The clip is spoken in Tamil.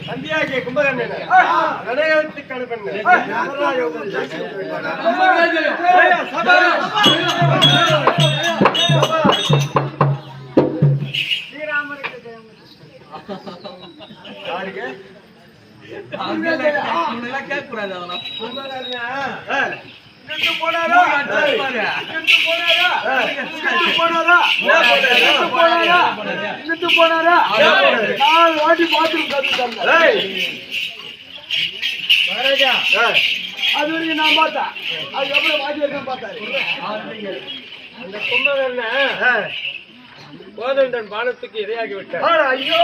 தம்பியாகிய கும்பகர்ணன் நடைகளுக்கு அனுப்பண்ண போனாரா வாட்டி பாத்ரூம் அது வரைக்கும் நான் பார்த்தேன். அதுக்கப்புறம் வாட்டி பார்த்தாரு. அந்த கும்பகர்ணன் கோதண்டன் பானத்துக்கு இரையாகி விட்டார். ஐயோ